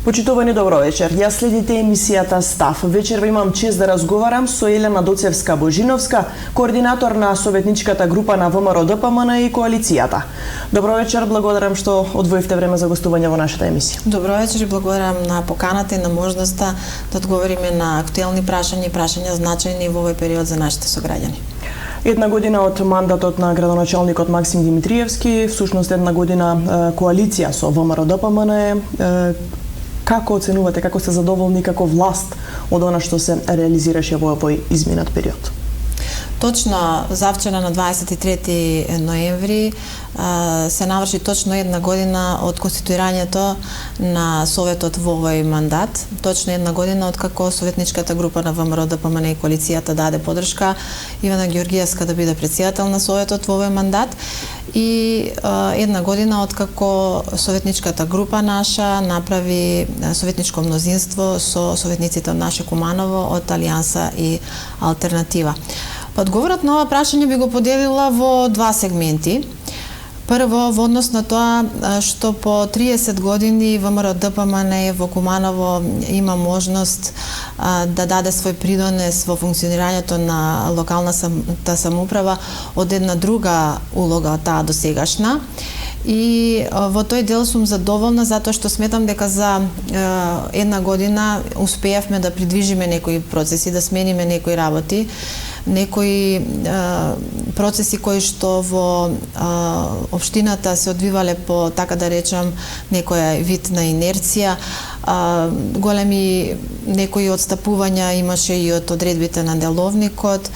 Почитувани, добро вечер. Ја следите емисијата Став. Вечерва имам чест да разговарам со Елена Доцевска-Божиновска, координатор на советничката група на ВМРО ДПМН и коалицијата. Добро вечер, благодарам што одвоивте време за гостување во нашата емисија. Добро вечер и благодарам на поканата и на можноста да одговориме на актуелни прашања и прашања значајни во овој период за нашите сограѓани. Една година од мандатот на градоначалникот Максим Димитриевски, всушност една година коалиција со ВМРО ДПМН. Како оценувате, како сте задоволни како власт од она што се реализираше во овој изминат период? Точно завчера на 23 ноември се наврши точно една година од конституирањето на Советот во овој мандат. Точно една година од како советничката група на ВМРО ДПМН и коалицијата даде подршка Ивана Ѓоргиевска да биде претседател на Советот во овој мандат. И една година од како советничката група наша направи советничко мнозинство со советниците од наше Куманово, од Алијанса и Алтернатива. Одговорот на ова прашање би го поделила во два сегменти. Прво, во однос на тоа што по 30 години ВМРО ДПМН во Куманово има можност да даде свој придонес во функционирањето на локалната самоуправа од една друга улога од таа досегашна. И во тој дел сум задоволна затоа што сметам дека за една година успеавме да придвижиме некои процеси, да смениме некои работи, некои процеси кои што во општината се одвивале по, така да речам, некоја вид на инерција. Големи некои отстапувања имаше и од одредбите на деловникот.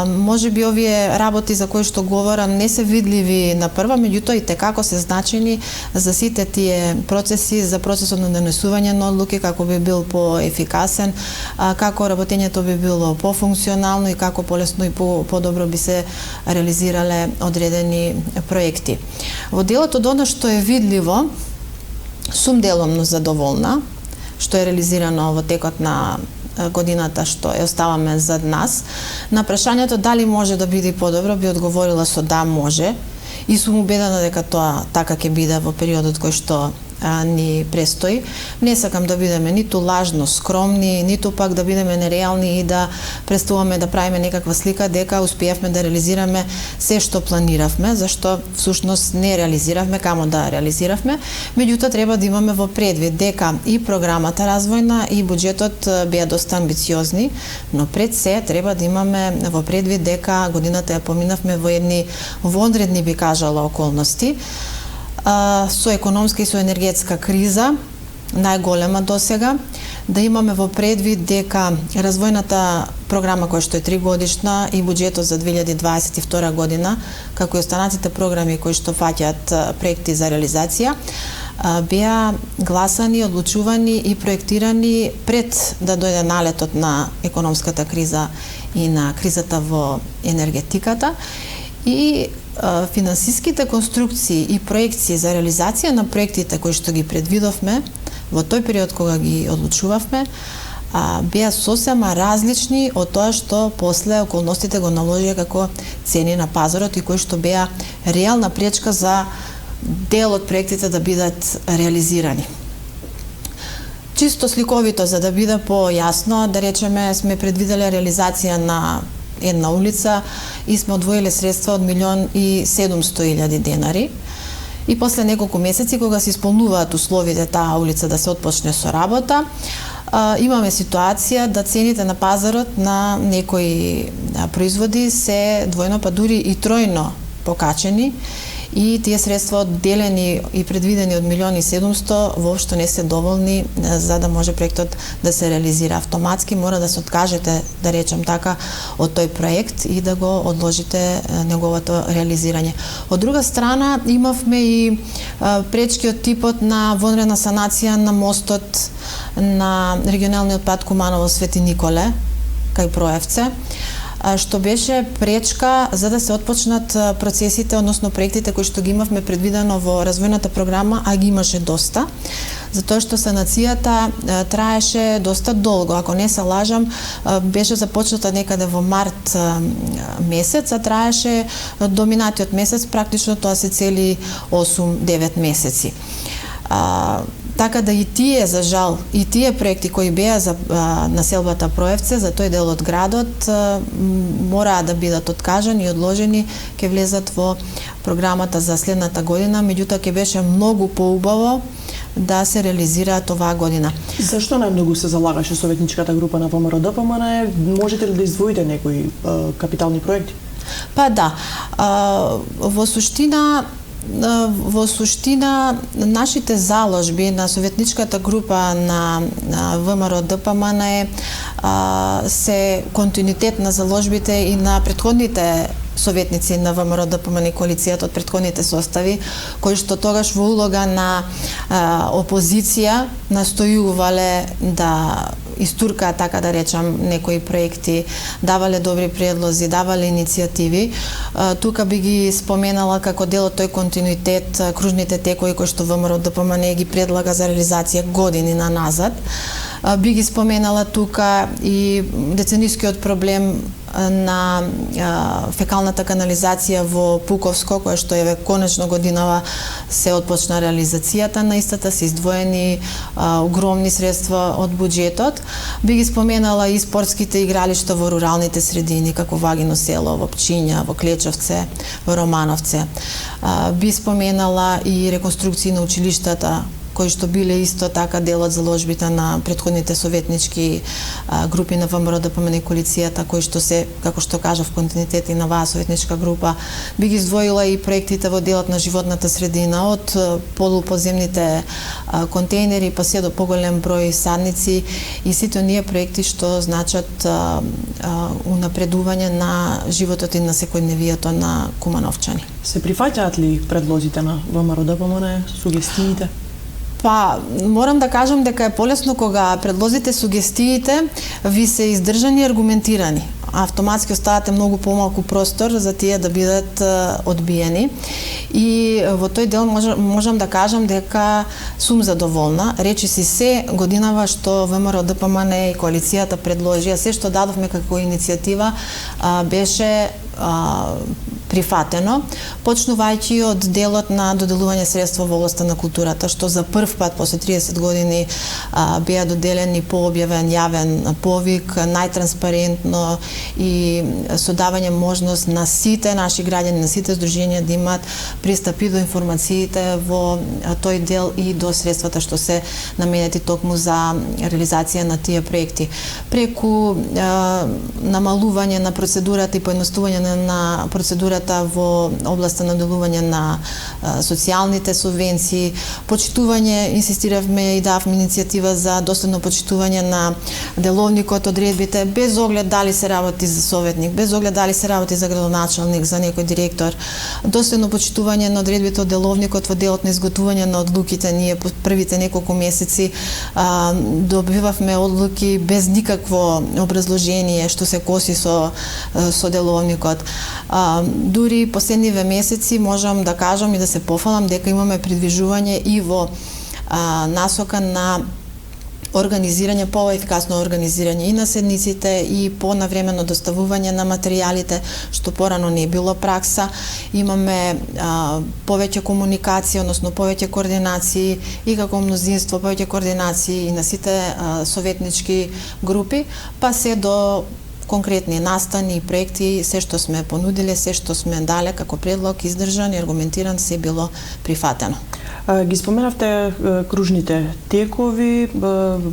Може би овие работи за кои што говорам не се видливи на прва, меѓутоа и текако се значени за сите тие процеси, за процесот на донесување на одлуки, како би бил поефикасен, како работењето би било пофункционално и како полесно и подобро би се реализирале одредени проекти. Во делот од она што е видливо, сум деломно задоволна што е реализирано во текот на годината што ја оставаме зад нас. На прашањето дали може да биде подобро, би одговорила со да, може. И сум убедена дека тоа така ќе биде во периодот кој што ни престои. Не сакам да бидеме ниту лажно скромни, ниту пак да бидеме нереални и да представуваме да правиме некаква слика дека успеавме да реализираме се што планиравме, зашто всушност не реализиравме, камо да реализиравме. Меѓутоа треба да имаме во предвид дека и програмата развојна и буџетот беа доста амбициозни, но пред се треба да имаме во предвид дека годината ја поминавме во едни вонредни, би кажала, околности, со економска и со енергетска криза, најголема досега, да имаме во предвид дека развојната програма која што е 3 годишна и буџетот за 2022 година, како и останатите програми кои што фаќаат проекти за реализација, беа гласани, одлучувани и проектирани пред да дојде налетот на економската криза и на кризата во енергетиката. И финансиските конструкции и проекции за реализација на проектите кои што ги предвидовме во тој период кога ги одлучувавме, беа сосема различни од тоа што после околностите го наложија како цени на пазарот и кои што беа реална пречка за дел од проектите да бидат реализирани. Чисто сликовито, за да биде појасно, да речеме, сме предвиделе реализација на една улица и сме одвоиле средства од 1.700.000 денари. И после неколку месеци, кога се исполнуваат условите таа улица да се отпочне со работа, имаме ситуација да цените на пазарот на некои производи се двојно, па дури и тројно покачени, и тие средства одделени и предвидени од 1.700.000 воопшто не се доволни за да може проектот да се реализира. Автоматски мора да се откажете, да речем така, од тој проект и да го одложите неговото реализирање. Од друга страна, имавме и пречки од типот на вонредна санација на мостот на регионалниот пат Куманово Свети Николе кај Проевце, што беше пречка за да се отпочнат процесите, односно проектите кои што ги имавме предвидено во развојната програма, а ги имаше доста, затоа што санацијата траеше доста долго. Ако не се лажам, беше започната некаде во март месец, а траеше до минатиот месец, практично тоа се цели 8-9 месеци. Така да и тие, за жал, и тие проекти кои беа за населбата Проевце, за тој дел од градот, мораа да бидат откажани и одложени, ќе влезат во програмата за следната година, меѓутоа ќе беше многу поубаво да се реализираат оваа година. Зашто најмногу се залагаше советничката група на ВМРО ДПМН? Можете ли да издвоите некои капитални проекти? Па да, во суштина нашите заложби на советничката група на ВМРО ДПМН се континуитет на заложбите и на претходните советници на ВМРО ДПМН и коалицијата од претходните состави, кои што тогаш во улога на опозиција настојувале да истуркаат, така да речам, некои проекти, давале добри предлози, давале иницијативи. Тука би ги споменала како дел од тој континуитет кружните текови кои што ВМРО ДПМН ги предлага за реализација години на назад. Би ги споменала тука и деценискиот проблем на фекалната канализација во Пуковско, која што е конечно годинава се отпочна реализацијата на истата, се издвоени огромни средства од буџетот. Би ги споменала и спортските игралишта во руралните средини, како Вагино село, во Пчиња, во Клечовце, во Романовце. Би споменала и реконструкции на училиштата, кои што биле исто така дел од заложбите на претходните советнички групи на ВМРО ДПМН и коалицијата, кои што се, како што кажав, континуитет и на оваа советничка група. Би ги издвоила и проектите во делот на животната средина, од полуподземните контейнери па се до поголем број садници и сите оние проекти што значат унапредување на животот и на секојдневието на кумановчани. Се прифаќаат ли предлозите на ВМРО ДПМН, сугестиите? Па, морам да кажам дека е полесно кога предлозите, сугестиите ви се издржани и аргументирани. Автоматски оставате многу помалку простор за тие да бидат одбиени. И во тој дел можам да кажам дека сум задоволна. Речи си се годинава што ВМРО ДПМН и коалицијата предложија, се што дадовме како иницијатива беше прифатено, почнувајќи од делот на доделување средства во областта на културата, што за прв пат после 30 години беа доделени по објавен јавен повик, најтранспарентно и со давање можност на сите наши граѓани, на сите здруженија да имаат пристап и до информациите во тој дел и до средствата што се наменети токму за реализација на тие проекти. Преку намалување на процедурата и поедноставување на процедурата во областта на делување на социјалните субвенции, почитување, инсистиравме и давме иницијатива за доследно почитување на деловникот, одредбите, без оглед дали се работи за советник, без оглед дали се работи за градоначалник, за некој директор, доследно почитување на одредбите од деловникот во делот на изготвување на одлуките. Ние по првите неколку месеци добивавме одлуки без никакво образложение што се коси со деловникот. Дури последниве месеци можам да кажам и да се пофалам дека имаме придвижување и во насока на организирање, поефикасно организирање и на седниците и по навремено доставување на материјалите, што порано не било пракса. Имаме повеќе комуникација, односно повеќе координации и како мнозинство, повеќе координации и на сите советнички групи, па се до конкретни настани и проекти, се што сме понудиле, се што сме дале како предлог, издржан и аргументиран, се било прифатено. Ги споменавте кружните текови,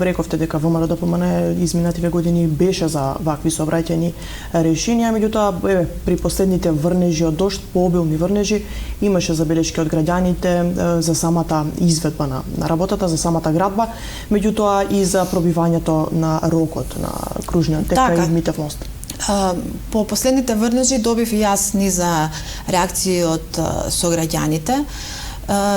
рековте дека ВМРО ДПМН изминативе години беше за вакви сообраќајни решенија, меѓутоа при последните врнежи од дожд, пообилни врнежи, имаше забелешки од граѓаните за самата изведба на работата, за самата градба, меѓутоа и за пробивањето на рокот на кружниот тек и Митев мост. По последните врнежи добив и јас низа реакции од сограѓаните.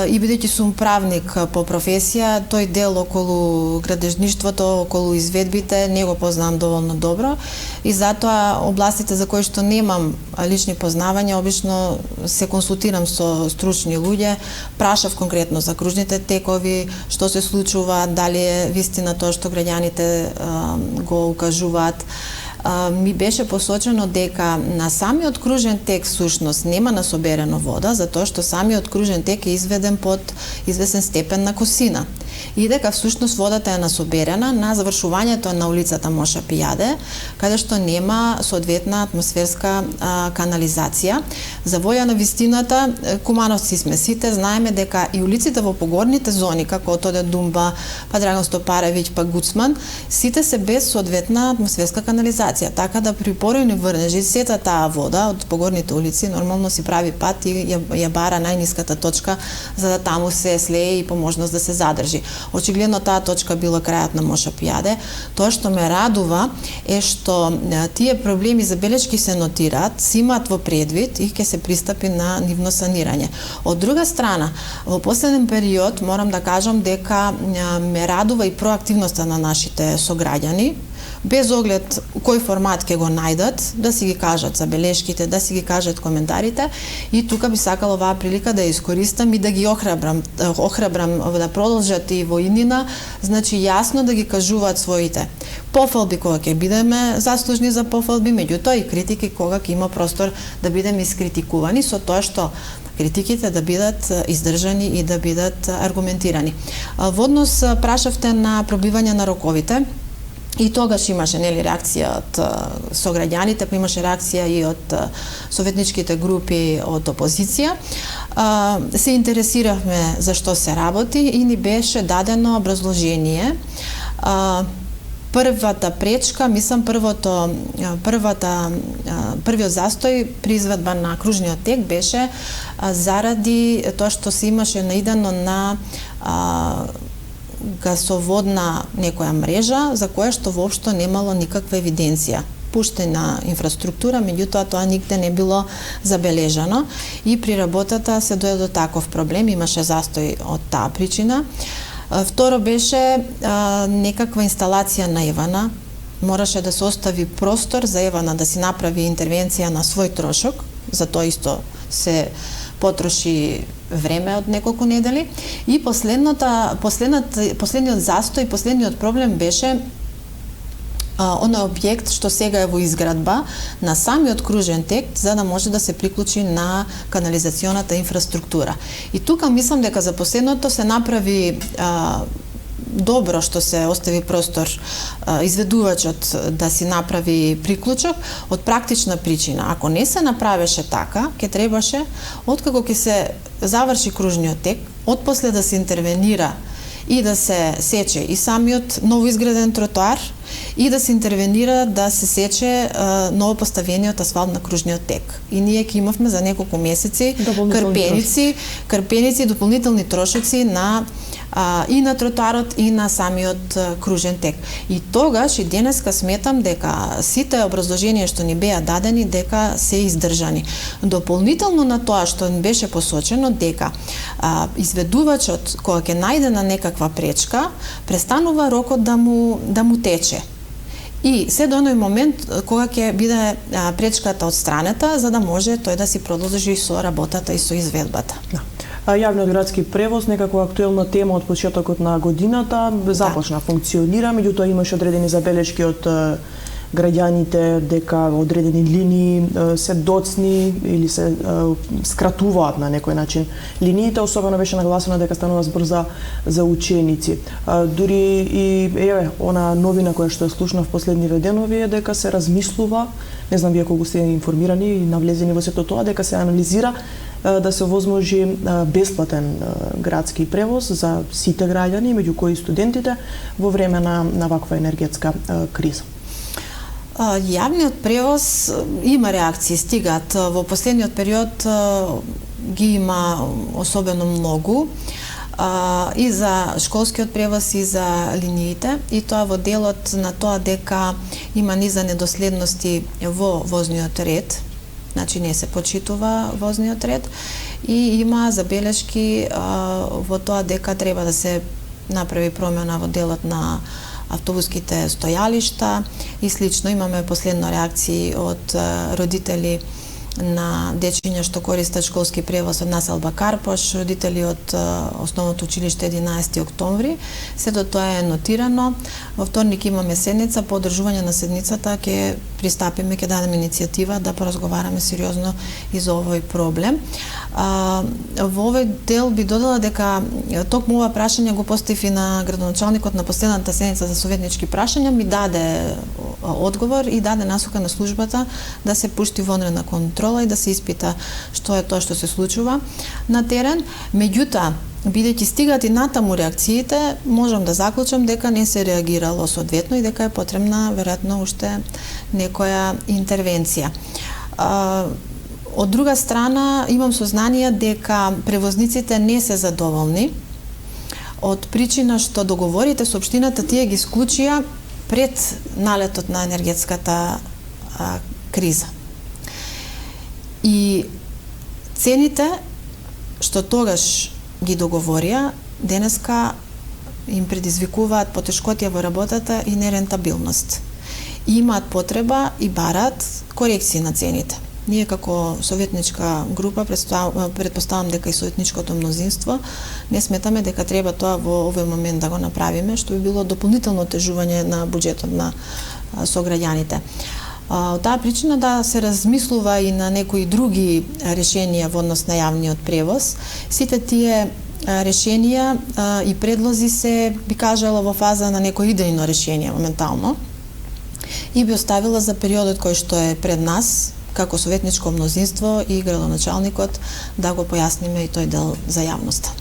И бидејќи сум правник по професија, тој дел околу градежништвото, околу изведбите, не го познавам доволно добро и затоа областите за кои што немам лични познавања, обично се консултирам со стручни луѓе, прашав конкретно за кружните текови, што се случува, дали е вистина тоа што граѓаните го укажуваат. Ми беше посочено дека на самиот кружен тек сушност нема насоберено вода, затоа што самиот кружен тек е изведен под известен степен на косина. и дека всушност водата е насоберена на завршувањето на улицата Моша Пијаде, каде што нема соодветна атмосферска канализација. За воја на вистината, кумановци сме сите, знаеме дека и улиците во погорните зони, како Тоде Думба, па Драган Стопаревиќ, па Гуцман, сите се без соодветна атмосферска канализација, така да при поројни врнежи сета таа вода од погорните улици нормално си прави пат и ја бара најниската точка за да таму се слее и по можност да се задржи. Очигледно таа точка била крајот на Моша Пијаде. Тоа што ме радува е што тие проблеми забелешки се нотираат, се имаат во предвид и ќе се пристапи на нивно санирање. Од друга страна, во последен период морам да кажам дека ме радува и проактивноста на нашите сограѓани, без оглед кој формат ќе го најдат, да си ги кажат забелешките, да си ги кажат коментарите, и тука би сакала оваа прилика да ја искористам и да ги охрабрам да продолжат и во иднина, значи јасно да ги кажуваат своите пофалби кога ќе бидеме заслужни за пофалби, меѓутоа и критики кога ќе има простор да бидеме искритикувани, со тоа што критиките да бидат издржани и да бидат аргументирани. Во однос прашавте на пробивање на роковите. И тогаш имаше реакција од сограѓаните, па имаше реакција и од советничките групи од опозиција. Се интересиравме за што се работи и ни беше дадено образложение. Првата пречка, мислам првиот застој при изведба на кружниот тек беше заради тоа што се имаше наидено на гасоводна некоја мрежа за која што воопшто немало никаква евиденција. Пуштена инфраструктура, меѓутоа тоа нигде не било забележано и при работата се дојде до таков проблем, имаше застој од таа причина. Второ беше некаква инсталација на Евана. Мораше да се остави простор за Евана да си направи интервенција на свој трошок, за тоа исто се потроши време од неколку недели. И последниот застој, последниот проблем беше оној објект што сега е во изградба на самиот кружен тек, за да може да се приклучи на канализационата инфраструктура. И тука мислам дека за последното се направи добро што се остави простор изведувачот да си направи приклучок од практична причина. Ако не се направеше така, ќе требаше, откако ќе се заврши кружниот тек, отпосле да се интервенира и да се сече и самиот новоизграден тротоар и да се интервенира да се сече новопоставениот асфалт на кружниот тек. И ние ќе имавме за неколку месеци крпеници, дополнителни трошоци на и на тротоарот и на самиот кружен тек. И тогаш и денеска сметам дека сите образложенија што ни беа дадени дека се издржани. Дополнително на тоа што ни беше посочено дека изведувачот кога ќе најде на некаква пречка, престанува рокот да му тече. И се до оној момент кога ќе биде пречката отстранета, за да може тој да си продолжи со работата и со изведбата. Јавниот градски превоз, некако актуелна тема од почетокот на годината, започна функционира, меѓутоа имаше одредени забелешки од граѓаните дека одредени линии се доцни или се скратуваат на некој начин линиите, особено беше нагласено дека станува збор за ученици. Дури и она новина која што е слушна в последниве денови е дека се размислува, не знам вие колку сте информирани и навлезени во сето тоа, дека се анализира да се возможи бесплатен градски превоз за сите граѓани, меѓу кои студентите, во време на ваква енергетска криза. Јавниот превоз има реакции, стигаат. Во последниот период ги има особено многу и за школскиот превоз и за линиите, и тоа во делот на тоа дека има низа недоследности во возниот ред, значи не се почитува возниот ред, и има забелешки во тоа дека треба да се направи промена во делот на автобуските стојалишта и слично. Имаме последно реакции од родители на дечиња што користат школски превоз од населба Карпош, родители од основното училиште 11 октомври. Сето тоа е нотирано. Во вторник имаме седница, по одржување на седницата ќе пристапиме, ќе дадеме иницијатива да поразговараме сериозно и за овој проблем. Во овој дел би додала дека токму ова прашање го поставив и на градоначалникот на последната седница за советнички прашања, ми даде одговор и даде насока на службата да се пушти вонредна контрола и да се испита што е тоа што се случува на терен. Меѓутоа, бидејќи стигат и натаму реакциите, можам да заклучам дека не се реагирало соодветно и дека е потребна веројатно уште некоја интервенција. Од друга страна, имам сознание дека превозниците не се задоволни од причина што договорите со општината тие ги склучија пред налетот на енергетската криза. И цените што тогаш ги договорија, денеска им предизвикуваат потешкотија во работата и нерентабилност. И имаат потреба и бараат корекции на цените. Ние како советничка група, претпоставам дека и советничкото мнозинство, не сметаме дека треба тоа во овој момент да го направиме, што би било дополнително тежување на буџетот на сограѓаните. Од таа причина да се размислува и на некои други решенија во однос на јавниот превоз. Сите тие решенија и предлози се, би кажала, во фаза на некој идејно решение моментално и би оставила за периодот кој што е пред нас, како советничко мнозинство и градоначалникот, да го појасниме и тој дел за јавноста.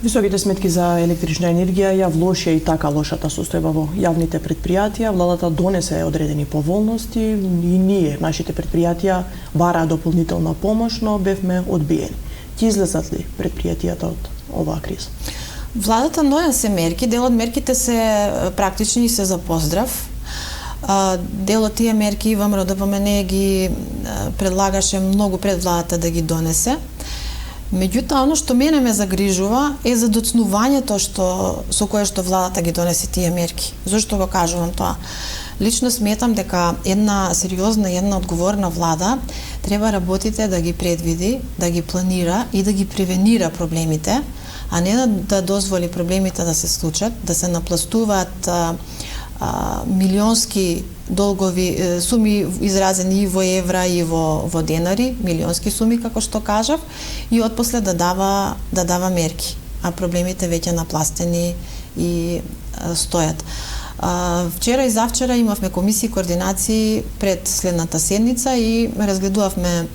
Високите сметки за електрична енергија ја влошија и така лошата состојба во јавните предпријатија. Владата донесе одредени поволности и ние, нашите предпријатија, бараа дополнителна помош, но бевме одбиени. Ќе излезат ли предпријатијата од оваа криза? Владата донесе мерки, дел од мерките се практични и се за поздрав. Дел од тие мерки ВМРО ДПМН ги предлагаше многу пред владата да ги донесе. Меѓутоа, оно што мене ме загрижува е за доцнувањето со кое што владата ги донесе тие мерки. Зошто го кажувам тоа? Лично сметам дека една сериозна и една одговорна влада треба работите да ги предвиди, да ги планира и да ги превенира проблемите, а не да дозволи проблемите да се случат, да се напластуваат милионски долгови суми изразени и во евра и во денари, милионски суми како што кажав, и отпосле да дава мерки, а проблемите веќе напластени и стојат. Вчера и завчера имавме комисии координации пред следната седница и разгледувавме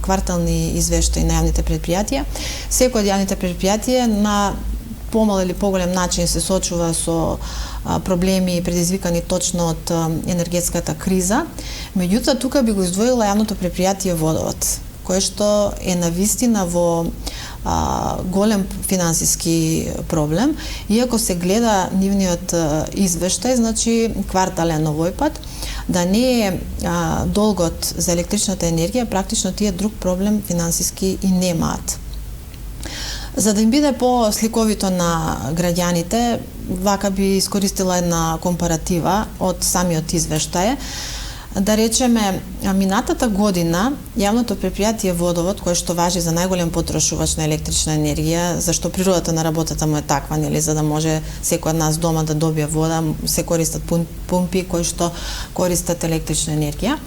квартални извештаи на јавните предпријатија. Секој од јавните предпријатија на помал или поголем начин се соочува со проблеми предизвикани точно од енергетската криза. Меѓутоа, тука би го издвоила јавното предпријатие Водовод, кое што е навистина во голем финансиски проблем. Иако се гледа нивниот извештај, значи квартален овој пат, да не е долгот за електричната енергија, практично тие друг проблем финансиски и немаат. За да им биде по-сликовито на граѓаните, вака би искористила една компаратива од самиот извештај. Да речеме, минатата година јавното предпријатие Водовод, кое што важи за најголем потрошувач на електрична енергија, зашто природата на работата му е таква, нели, за да може секој од нас дома да добие вода, се користат пумпи кои што користат електрична енергија.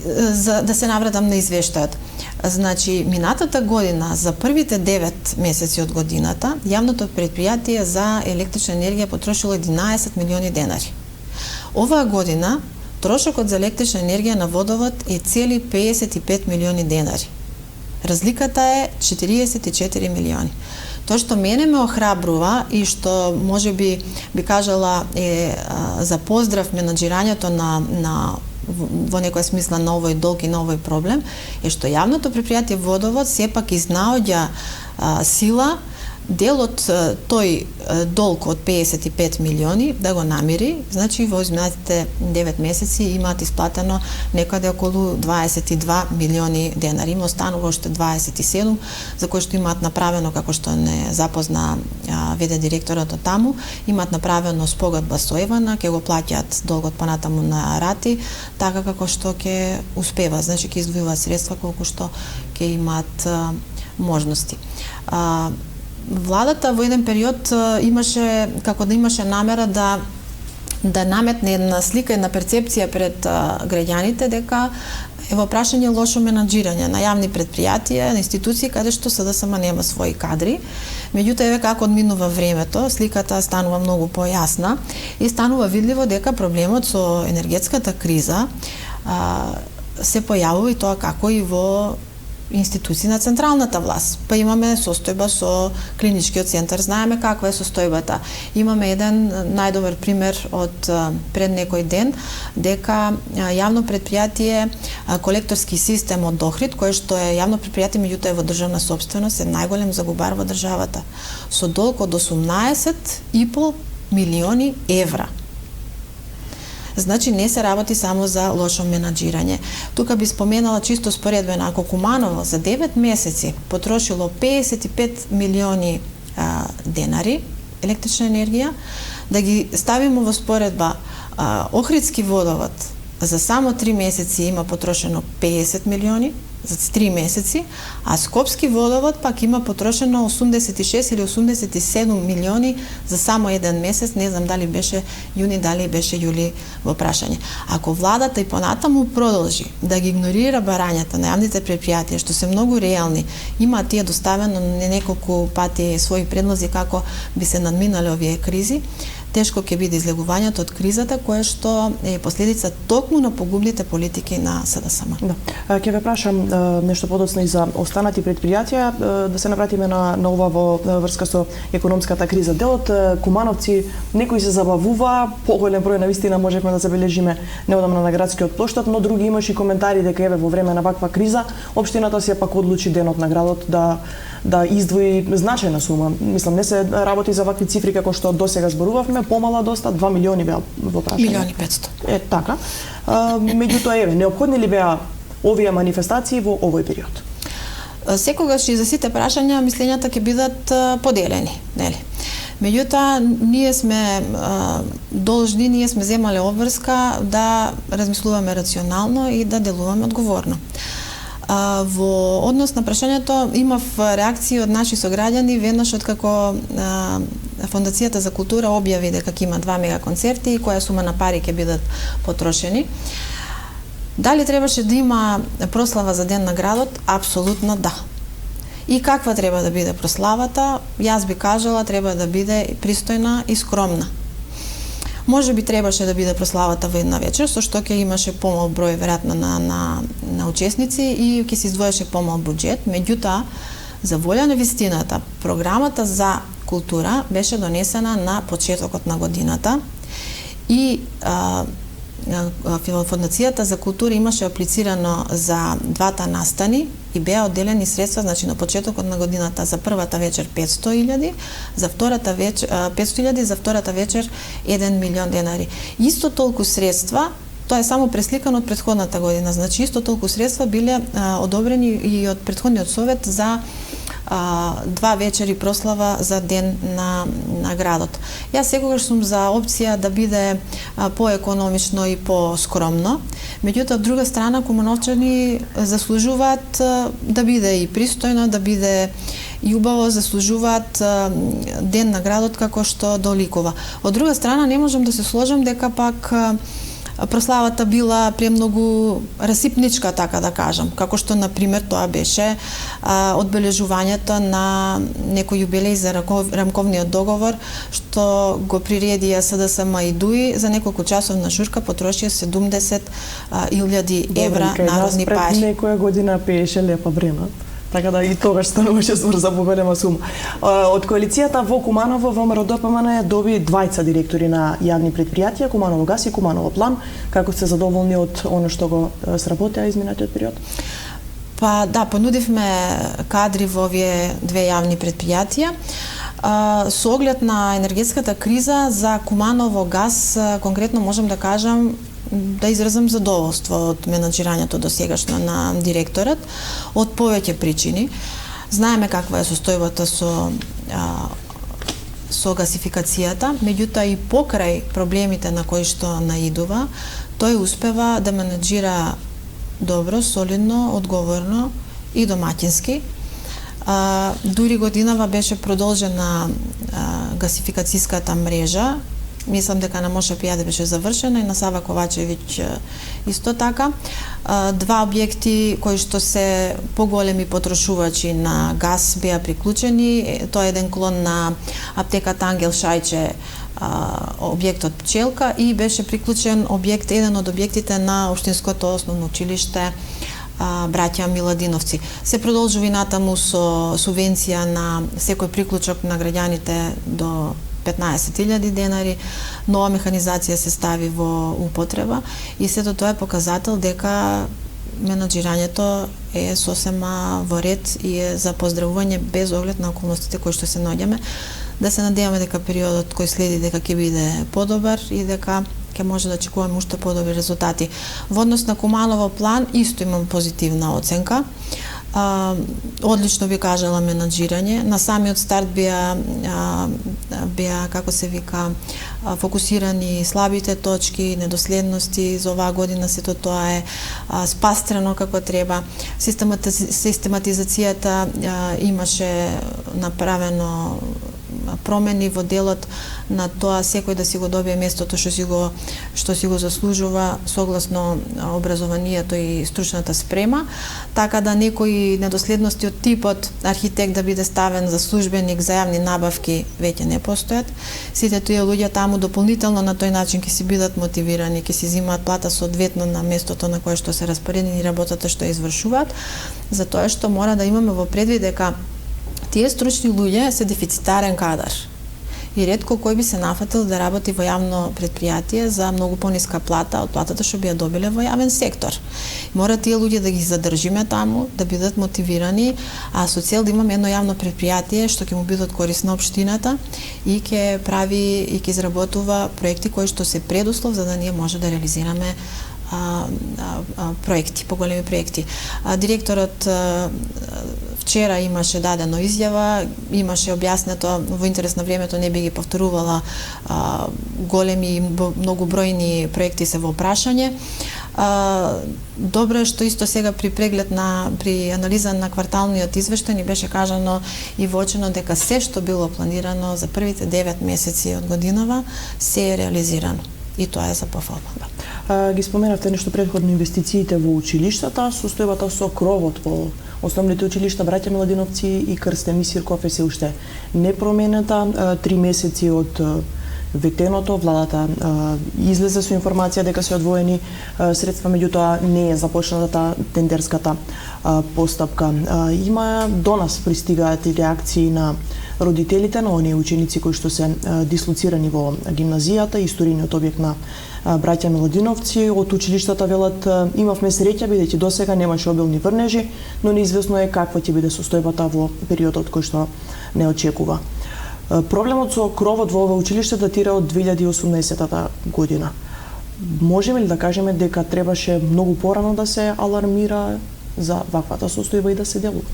За да се навратам на извештајот. Значи, минатата година, за првите 9 месеци од годината, јавното предпријатие за електрична енергија потрошило 11 милиони денари. Оваа година, трошокот за електрична енергија на Водовод е цели 55 милиони денари. Разликата е 44 милиони. Тоа што мене ме охрабрува и што може би кажала е за поздрав менаџирањето на во некоја смисла на овој долг и на овој проблем, е што јавното предпријатие Водовод сепак изнаоѓа сила дел од тој долг од 55 милиони да го намири, значи во изминатите 9 месеци имаат исплатено некаде околу 22 милиони денари. Има останува уште 27 за кои што имаат направено, како што не запозна ВД директорот од таму, имаат направено спогодба со Евана, ќе го плаќаат долгот понатаму на рати, така како што ќе успева, значи ќе издвојуваат средства колку што ќе имаат можности. Владата во еден период имаше, како да имаше намера да наметне една слика, една перцепција пред граѓаните дека е во прашање лошо менаџирање на јавни предпријатија, на институции каде што СДСМ нема своји кадри. Меѓутоа, еве како одминува времето, сликата станува многу појасна и станува видливо дека проблемот со енергетската криза се појавува и тоа како и во институции на централната власт. Па имаме состојба со клиничкиот центар, знаеме каква е состојбата. Имаме еден најдобар пример од пред некој ден, дека јавно предпријатие колекторски систем од Охрид, кој што е јавно предпријатие, меѓутоа е во државна собственост, е најголем загубар во државата, со долг од 18,5 милиони евра. Значи не се работи само за лошо менаџирање. Тука би споменала чисто споредбено, ако Куманово за 9 месеци потрошило 55 милиони денари електрична енергија, да ги ставиме во споредба Охридски водовод за само 3 месеци има потрошено 50 милиони за 3 месеци, а Скопски водовод пак има потрошено 86 или 87 милиони за само еден месец, не знам дали беше јуни, дали беше јули во прашање. Ако владата и понатаму продолжи да ги игнорира барањата на јавните предпријатија, што се многу реални, има тие доставено неколку пати своји предлози како би се надминали овие кризи, тешко ќе биде излегувањето од кризата, кое што е последица токму на погубните политики на СДСМ. Да. Ќе ве прашам нешто подоцна и за останати предпријатија, да се навратиме на ова во врска со економската криза. Делот кумановци, некои се забавува, поголем број на вистина можевме да забележиме неодамна на градскиот плоштад, но други имаше и коментари дека еве во време на ваква криза општината се пак одлучи денот на градот да издвои значајна сума. Мислам, не се работи за вакви цифри како што досега зборувавме, помала доста, 2 милиони беа во прашање. 1.500.000. Е, така. Меѓутоа, еве, неопходни ли беа овие манифестации во овој период? Секогаш и за сите прашања мислењата ќе бидат поделени, нели? Меѓутоа, ние сме должни, ние сме земале обврска да размислуваме рационално и да делуваме одговорно. Во однос на прашањето имав реакции од наши сограѓани веднаш откако Фондацијата за култура објави дека ќе има 2 мега концерти и која сума на пари ќе бидат потрошени. Дали требаше да има прослава за Ден на градот? Апсолутно да. И каква треба да биде прославата? Јас би кажала треба да биде пристојна и скромна. Може би требаше да биде прославата во една вечер, со што ќе имаше помал број веројатно на учесници и ќе се издвоеше помал буџет. Меѓутоа, за волја на вистината, програмата за култура беше донесена на почетокот на годината и Фондацијата за култура имаше аплицирано за двата настани и беа одделени средства, значи на почетокот на годината за првата вечер 500.000, за втората вечер 500.000, за втората вечер 1 милион денари. Исто толку средства, тоа е само пресликано од претходната година, значи исто толку средства биле одобрени и од претходниот совет за 2 вечери прослава за Ден на градот. Јас секогаш сум за опција да биде поекономично и поскромно, меѓутоа од друга страна кумановчани заслужуваат да биде и пристојно, да биде и убаво, заслужуваат Ден на градот како што доликува. Од друга страна не можам да се сложам дека пак прославата била премногу расипничка, така да кажам, како што, например, тоа беше одбележувањето на некој јубилеј за рамковниот договор, што го приредија СДСМ и ДУИ за неколку часовна журка потрошија 70.000 евра народни пари. Пред некоја година пееше Лепа Брена. Така да и тогаш стануваше збор за поголема сума. Од коалицијата во Куманово ВМРО ДПМН доби двајца директори на јавни предпријатија, Куманово газ и Куманово план. Како сте задоволни од оно што го сработеа изминатиот период? Па да, понудивме кадри во овие две јавни предпријатија. Со оглед на енергетската криза за Куманово газ конкретно можам да кажам да изразам задоволство од менаџирањето досегашно на директорот од повеќе причини. Знаеме каква е состојбата со гасификацијата, меѓутоа и покрај проблемите на кои што наидува, тој успева да менаџира добро, солидно, одговорно и домаќински. Дури годинава беше продолжена гасификацијската мрежа. Мислам дека на Моша Пијаде беше завршена и на Сава Ковачевиќ исто така. Два објекти кои што се поголеми потрошувачи на газ беа приклучени. Тоа е еден клон на аптеката Ангел Шајче, објектот Пчелка, и беше приклучен еден од објектите на Општинското основно училиште Браќа Миладиновци. Се продолжува и натаму со субвенција на секој приклучок на граѓаните до 15.000 денари, нова механизација се стави во употреба и сето тоа е показател дека менаџирањето е сосема во ред и е за поздравување без оглед на околностите кои што се наоѓаме. Да се надеваме дека периодот кој следи дека ќе биде подобар и дека ќе може да очекуваме уште подобри резултати. Во однос на Куманово план исто имам позитивна оценка. Одлично би кажала менаџирање. На самиот старт беа како се вика фокусирани слабите точки, недоследности. За оваа година сето тоа е спастрено како треба. Систематизацијата имаше направено промени во делот на тоа секој да си го добие местото што си го заслужува согласно образованието и стручната спрема, така да некои недоследности од типот архитект да биде ставен за службеник за јавни набавки веќе не постојат. Сите тие луѓе таму дополнително на тој начин ќе си бидат мотивирани, ќе си земаат плата соодветно на местото на кое што се распоредени и работата што извршуваат, затоа што мора да имаме во предвид дека тие стручни луѓе се дефицитарен кадар. И ретко кој би се нафатил да работи во јавно предпријатие за многу пониска плата од платата што би ја добиле во јавен сектор. Мора тие луѓе да ги задржиме таму, да бидат мотивирани, а со цел да имаме едно јавно предпријатие што ќе му бидат корисно општината и ќе прави и ќе изработува проекти кои што се предуслов за да ние може да реализираме проекти, поголеми проекти. Директорот вчера имаше дадено изјава, имаше објаснето, во интерес на времето не би ги повторувала, големи, многу бројни проекти се во прашање. Добро е што исто сега при преглед при анализа на кварталниот извештај ни беше кажано и воочено дека се што било планирано за првите 9 месеци од годинава се е реализирано. И тоа е за пофалба. Ги споменавте нешто претходно инвестициите во училиштата, состојбата со кровот во основните училишта Браќа Миладиновци и Крстен Мисирков е се уште непроменета. 3 месеци од ветеното, владата излезе со информација дека се одвоени средства, меѓутоа не е започната тендерската постапка. До нас пристигаат и реакции на родителите на оние ученици кои што се дислоцирани во гимназијата, историниот објект на Браќа Миладиновци. Од училиштата велат имавме среќа бидејќи досега немаше обилни врнежи, но неизвестно е каква ќе биде состојбата во периодот кој што не очекува. Проблемот со кровот во ова училиште датира од 2018 година. Можеме ли да кажеме дека требаше многу порано да се алармира за ваквата состојба и да се делува?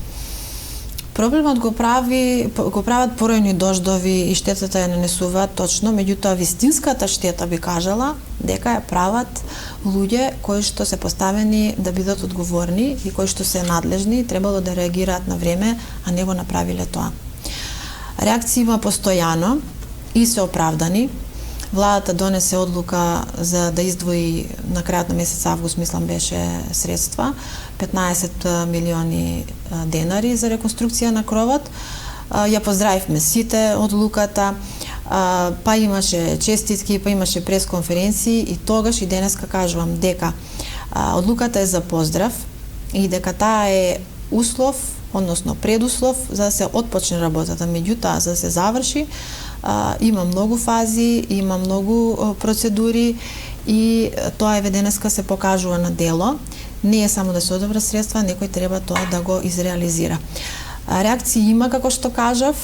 Проблемот го прават поројни дождови и штетата ја нанесуваат точно, меѓутоа вистинската штета би кажала дека ја прават луѓе кои што се поставени да бидат одговорни и кои што се надлежни, требало да реагираат на време, а не го направиле тоа. Реакции има постојано и се оправдани. Владата донесе одлука за да издвои на крајот на месец август, мислам беше средства, 15 милиони денари за реконструкција на кровот. Ја поздравивме сите одлуката, па имаше честитки, па имаше пресконференции и тогаш и денеска кажувам дека одлуката е за поздрав и дека таа е услов, односно предуслов за да се отпочне работата. Меѓутоа, за да се заврши, има многу фази, има многу процедури и тоа еве денеска се покажува на дело. Не е само да се одобра средства, некој треба тоа да го изреализира. Реакции има, како што кажав.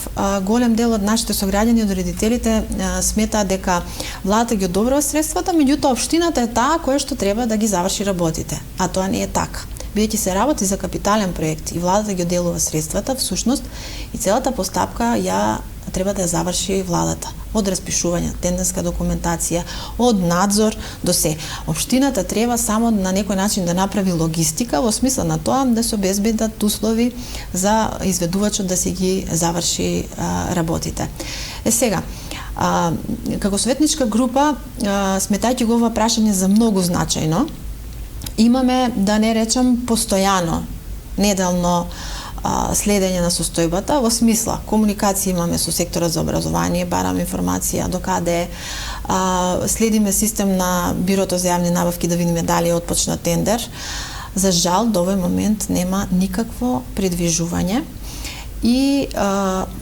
Голем дел од нашите сограѓани, од родителите, сметаат дека владата ги одобрува средствата, меѓутоа општината е таа која што треба да ги заврши работите. А тоа не е така. Бидејќи се работи за капитален проект и владата ги оделува средствата, всушност и целата постапка треба да ја заврши владата. Од распишување, тендерска документација, од надзор до се. Општината треба само на некој начин да направи логистика во смисла на тоа да се обезбедат услови за изведувачот да си ги заврши работите. Сега, како советничка група, сметајќи го ова прашање за многу значајно, имаме, да не речам, постојано, неделно следење на состојбата, во смисла комуникација имаме со секторот за образование, бараме информација до каде следиме систем на Бирото за јавни набавки да видиме дали е отпочна тендер. За жал, до овој момент нема никакво придвижување. И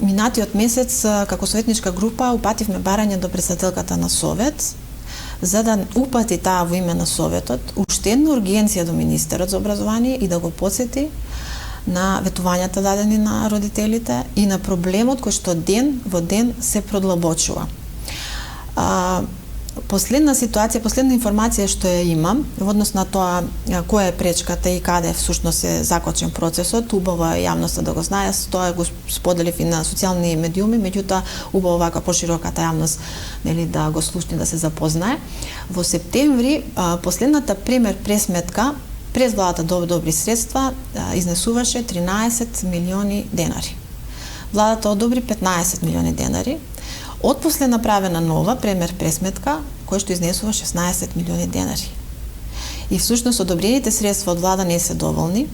минатиот месец, како советничка група, упативме барање до председателката на Совет, за да упати таа во име на Советот уште една ургенција до Министерот за образование и да го подсети на ветувањата дадени на родителите и на проблемот кој што ден во ден се продлабочува. Последна ситуација, последна информација што ја имам во однос на тоа која е пречката и каде всушност е закочен процесот, убаво е јавноста да го знае, тоа го споделив и на социјални медиуми, меѓутоа убаво вака пошироката јавност нели да го слушне, да се запознае. Во септември последната премер пресметка през владата добри средства изнесуваше 13 милиони денари. Владата одобри 15 милиони денари. Отпосле направена нова премер пресметка која што изнесува 16 милиони денари. И всушност одобрените средства од влада не се доволни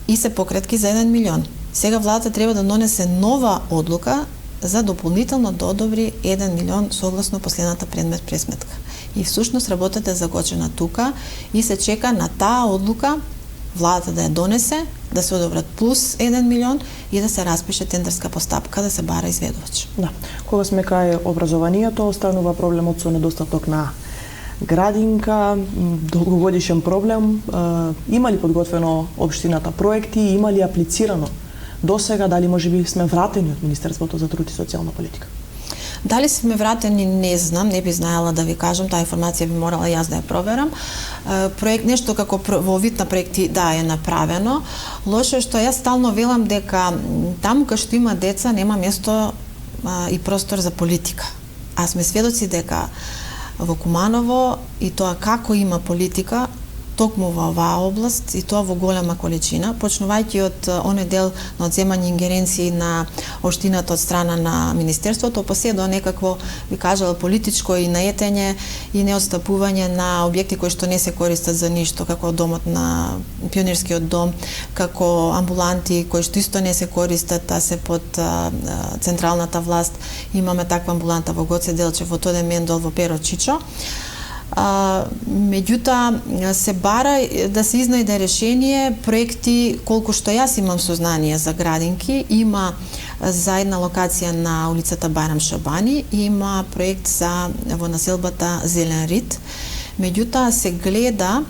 и се покретки за 1 милион. Сега владата треба да донесе нова одлука за дополнително да одобри 1 милион согласно последната предмет пресметка. И всушност работата е загочена тука и се чека на таа одлука владата да ја донесе, да се одобрат плюс 1 милион и да се распише тендерска постапка, да се бара изведувач. Да. Кога сме кај образованието, останува проблемот со недостаток на градинка, долгогодишен проблем. Има ли подготвено општината проекти, има ли аплицирано до сега, дали можеби сме вратени од Министерството за труд и социјална политика? Дали сме вратени, не знам, не би знаела да ви кажам, таа информација би морала јас да ја проверам. Проект, нешто како во вид на проекти, да, е направено. Лошо е што јас стално велам дека таму кај што има деца нема место и простор за политика. А сме сведоци дека во Куманово и тоа како има политика, токму во оваа област и тоа во голема количина, почнувајќи од оној дел на одземање ингеренции на општината од страна на Министерството, па се до некакво, би кажала, политичко и наетење и неотстапување на објекти кои што не се користат за ништо, како домот на Пионерскиот дом, како амбуланти кои што исто не се користат, а се под централната власт. Имаме таква амбуланта во Гоце Делчев, во Тоде Мендол, во Перо Чичо. Меѓутоа се бара да се изнајде решение. Проекти, колку што јас имам сознание за градинки, има за една локација на улицата Байрам Шабани, има проект за во населбата Зелен Рид. Меѓутоа се гледа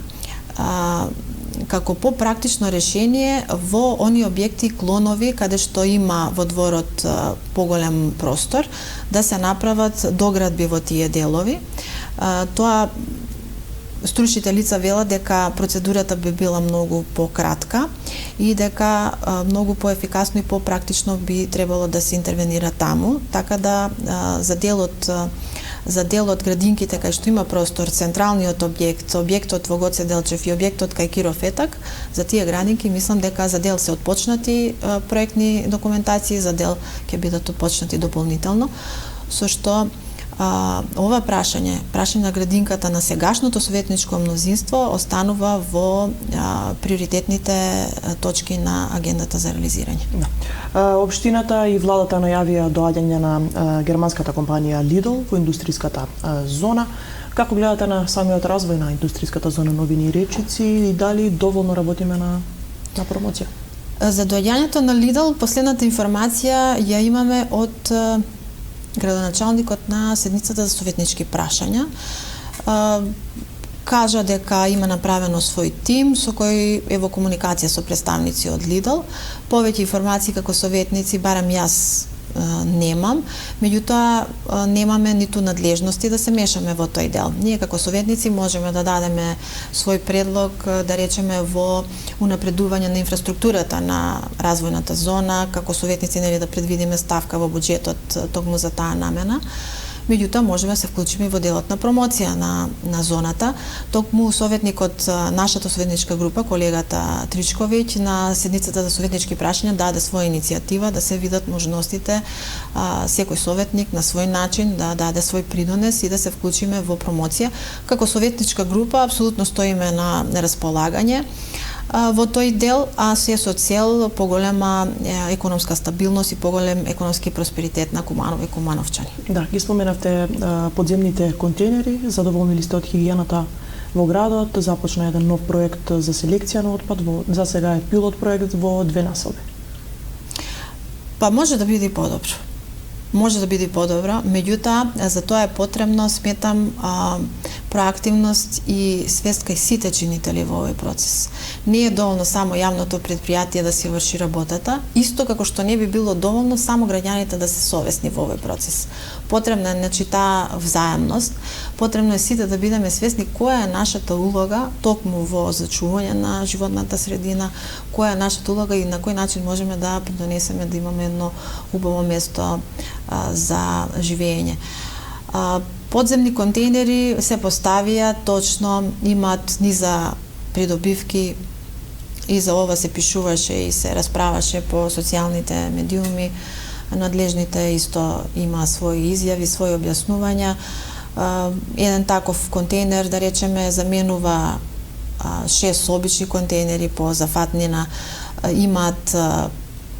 како попрактично решение во они објекти клонови каде што има во дворот поголем простор да се направат доградби во тие делови. Тоа стручните лица велат дека процедурата би била многу пократка и дека многу поефикасно и попрактично би требало да се интервенира таму, така да за дел од градинките кај што има простор, централниот објект, објектот во Гоце Делчев и објектот кај Киров Етак, за тие градинки мислам дека за дел се отпочнати проектни документации, за дел ќе бидат отпочнати дополнително, со што ова прашање на градинката на сегашното советничко мнозинство останува во приоритетните точки на агендата за реализирање. Да. Општината и владата најавија доаѓање на германската компанија Lidl во индустријската зона. Како гледате на самиот развој на индустријската зона Новини Речици и дали доволно работиме на промоција? За доаѓањето на Lidl, последната информација ја имаме од градоначалникот на седницата за советнички прашања. кажа дека има направено свој тим со кој е во комуникација со представници од Lidl. Повеќе информации како советници, барем јас немам, меѓутоа немаме ниту надлежности да се мешаме во тој дел. Ние како советници можеме да дадеме свој предлог, да речеме, во унапредување на инфраструктурата на развојната зона, како советници да предвидиме ставка во буџетот токму за таа намена. Меѓутоа можеме да се вклучиме во делот на промоција на зоната. Токму советник од нашата советничка група, колегата Тричковиќ, на седницата за советнички прашања даде своја иницијатива да се видат можностите секој советник на свој начин да даде свој придонес и да се вклучиме во промоција. Како советничка група апсолутно стоиме на располагање во тој дел, а се со цел поголема економска стабилност и поголем економски просперитет на Куманово и кумановчани. Да, ги споменавте подземните контейнери, задоволни ли сте од хигиената во градот? Започна еден нов проект за селекција на отпад, за сега е пилот проект во 2 населби. Па може да биде и подобро. Може да биде и подобро, меѓутоа за тоа е потребно, сметам, проактивност и свест кај сите чинители во овој процес. Не е доволно само јавното предпријатие да си врши работата, исто како што не би било доволно само граѓаните да се совесни во овој процес. Потребна е таа взаемност, потребно е сите да бидеме свесни која е нашата улога токму во зачување на животната средина, која е нашата улога и на кој начин можеме да придонесеме да имаме едно убаво место за живење. Подземни контейнери се поставија, точно имаат низа придобивки и за ова се пишуваше и се расправаше по социјалните медиуми. Надлежните исто има своји изјави, своји објаснувања. Еден таков контейнер, да речеме, заменува 6 обични контейнери по зафатнина, имаат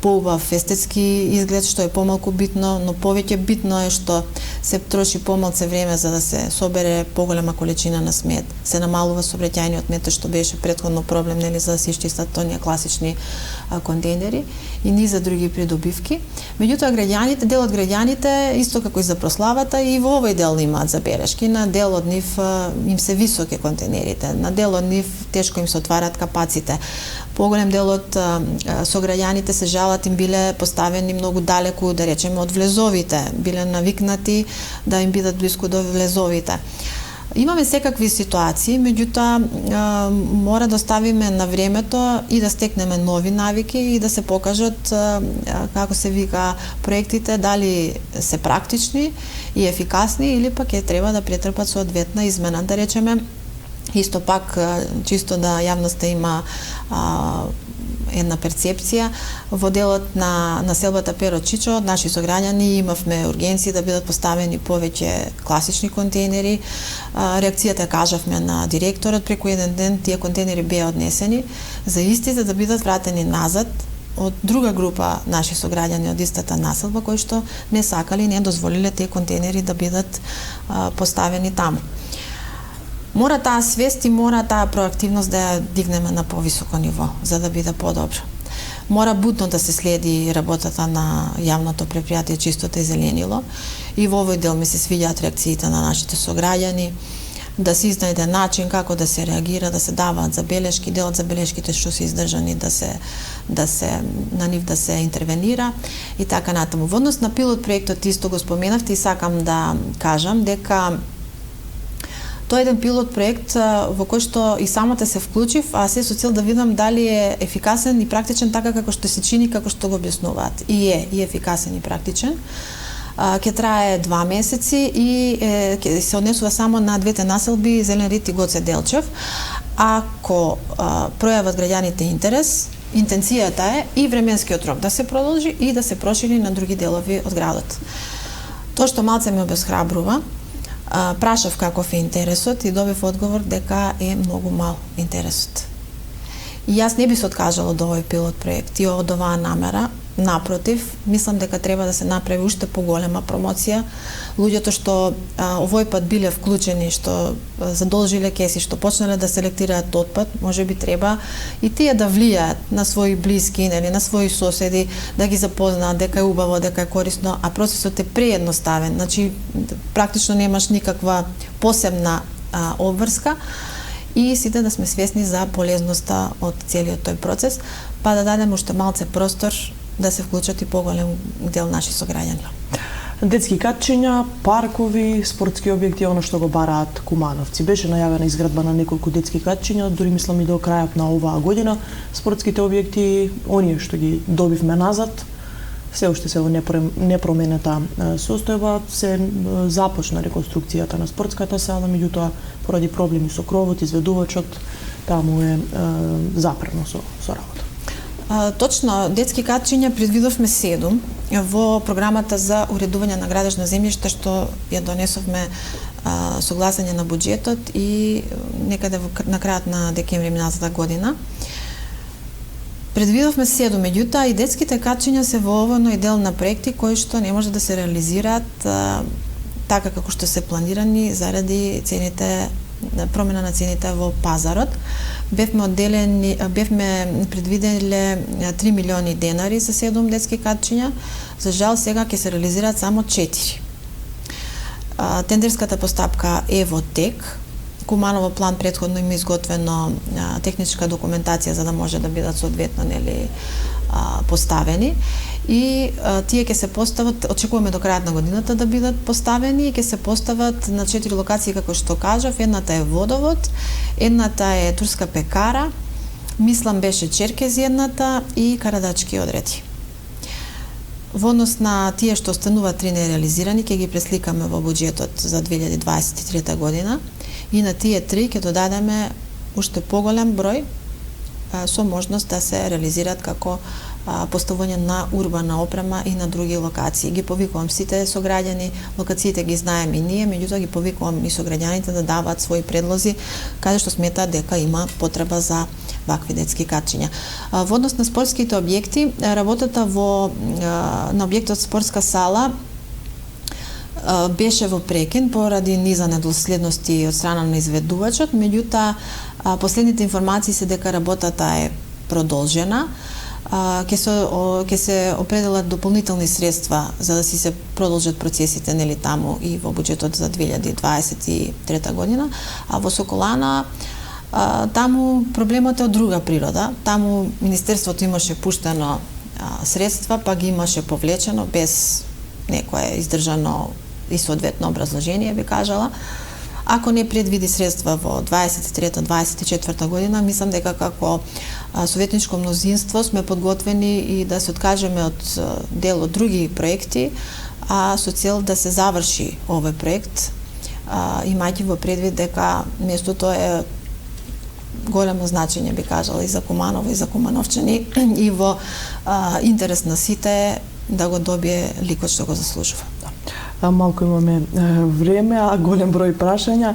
поубав естетски изглед, што е помалку битно, но повеќе битно е што се троши помалце време за да се собере поголема количина на смет. Се намалува сообраќајниот метод, што беше претходно проблем, нели, за да се исчистат оние класични контейнери и низа други придобивки. Меѓутоа граѓаните, дел од граѓаните, исто како и за прославата, и во овој дел имаат забелешки. На дел од нив им се високи контейнерите, на дел од нив тешко им се отварат капаците. Поголем дел од сограѓаните се жалат им биле поставени многу далеку, да речеме, од влезовите, биле навикнати да им бидат блиску до влезовите. Имаме секакви ситуации, меѓутоа мора да оставиме на времето и да стекнеме нови навики и да се покажат, како се вика, проектите дали се практични и ефикасни или пак е треба да претрпат соодветна измена. Да речеме, исто пак, чисто да јавноста има една перцепција, во делот на населбата Перо Чичо, наши сограѓани имавме ургенции да бидат поставени повеќе класични контейнери. Реакцијата кажавме на директорот, преку еден ден тие контейнери беа однесени, за истите да бидат вратени назад од друга група наши сограѓани од истата населба, кои што не сакали и не дозволиле тие контейнери да бидат поставени таму. Мора таа свест и мора таа проактивност да ја дигнеме на повисоко ниво, за да биде подобро. Мора будно да се следи работата на јавното предпријатие Чистота и зеленило и во овој дел ми се свиѓаат реакциите на нашите сограѓани, да се изнајде начин како да се реагира, да се даваат забелешки, дел од забелешките што се издржани на нив да се интервенира и така натаму. Во однос на пилот проектот исто го споменавте и сакам да кажам дека тоа е еден пилот проект во кој што и самата се вклучив, а се со цел да видам дали е ефикасен и практичен така како што се чини, како што го објаснуваат. И е ефикасен и практичен. Ќе трае 2 месеци и ќе се однесува само на двете населби Зелен Рит и Гоце Делчев. Ако пројават граѓаните интерес, интенцијата е и временскиот рок да се продолжи и да се прошири на други делови од градот. Тоа што малце ме обесхрабрува, прашав каков е интересот и добив одговор дека е многу мал интересот. И јас не би се откажала од овој пилот проект и од оваа намера. Напротив, мислам дека треба да се направи уште поголема промоција. Луѓето што овој пат биле вклучени, што задолжиле кеси, што почнале да селектираат отпад, може би треба и тие да влијаат на своји блиски, нели, на своји соседи, да ги запознаат дека е убаво, дека е корисно, а процесот е преедноставен. Значи, практично немаш никаква посебна обврска и сите да сме свесни за полезноста од целиот тој процес, па да дадеме уште малце простор да се вклучат и поголем дел наши сограѓани. Детски катчиња, паркови, спортски објекти, оно што го бараат кумановци. Беше најавена изградба на неколку детски катчиња, дури мислам и до крајот на оваа година. Спортските објекти, оние што ги добивме назад, се уште се во непроменета состојба, се започна реконструкцијата на спортската сала, меѓутоа поради проблеми со кровот, изведувачот, таму е запрено со работа. Точно, детски катчиња предвидовме 7 во програмата за уредување на градежно земјиште што ја донесовме со гласање на буџетот и некаде на крајот на декември минатата година. Предвидовме 7, меѓутоа и детските катчиња се воовано и дел на проекти кои што не може да се реализираат така како што се планирани заради цените, промена на цените во пазарот. Бевме предвиделе 3 милиони денари за 7 детски катчиња. За жал сега ќе се реализираат само 4. Тендерската постапка е во тек. Куманово план претходно има изготвено техничка документација за да може да бидат соодветно поставени и тие ќе се постават, очекуваме до крајот на годината да бидат поставени и ќе се постават на 4 локации како што кажав. Едната е Водовод, едната е турска пекара, мислам беше Черкези едната и Карадачки одреди. Во однос на тие што остануваат 3 нереализирани, ќе ги пресликаме во буџетот за 2023 година и на тие 3 ќе додадеме уште поголем број со можност да се реализираат како поставување на урбана опрема и на други локации. Ги повикувам сите сограѓани, локациите ги знаеме и ние, меѓутоа ги повикувам и сограѓаните да даваат своји предлози каде што сметаат дека има потреба за вакви детски катчиња. Во однос на спортските објекти, работата на објектот спортска сала беше во прекин поради низа недоследности од страна на изведувачот, меѓутоа последните информации се дека работата е продолжена. Ќе се определат дополнителни средства за да си се продолжат процесите таму и во буџетот за 2023 година, а во Соколана таму проблемот е од друга природа. Таму Министерството имаше пуштено средства, па ги имаше повлечено без некое издржано и соодветно образложение, би кажала. Ако не предвиди средства во 23-24 година, мислам дека како советничко мнозинство сме подготвени и да се откажеме од дел од други проекти, а со цел да се заврши овој проект, имајќи во предвид дека местото е големо значење, би кажала, и за Куманово, и за кумановчани, и во интерес на сите да го добие ликот што го заслужува. Малку имаме време, а голем број прашања.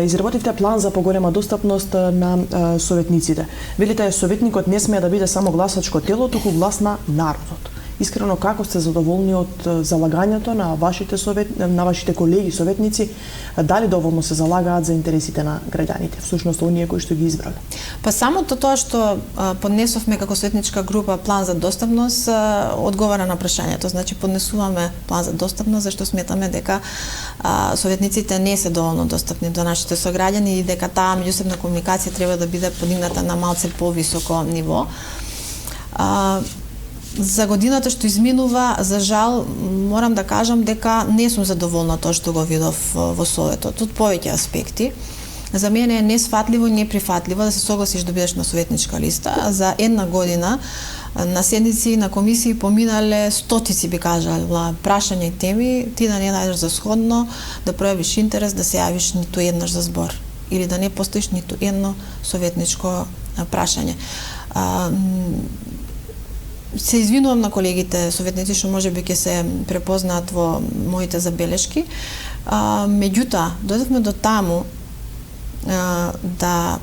Изработивте план за поголема достапност на советниците. Велите, советникот не смее да биде само гласачко тело, туку глас на народот. Искрено, како сте задоволни од залагањето на вашите колеги советници, дали доволно се залагаат за интересите на граѓаните, всушност оние кои што ги избрале? Па самото тоа што поднесовме како советничка група план за достапност одговара на прашањето. Значи поднесуваме план за достапност зашто сметаме дека советниците не се доволно достапни до нашите сограѓани и дека таа меѓусебна комуникација треба да биде подигната на малце повисоко ниво. За годината што изминува, за жал, морам да кажам дека не сум задоволна тоа што го видов во Советот, од повеќе аспекти. За мене е несфатливо и неприфатливо да се согласиш да бидеш на советничка листа. За една година на седници на комисии поминале стотици, би кажала, прашања и теми, ти да не најдеш за сходно да пројавиш интерес да се јавиш ниту еднаш за збор или да не постоиш ниту едно советничко прашање. Се извинувам на колегите советници што можеби ќе се препознаат во моите забелешки. Меѓутоа, дојдовме до таму да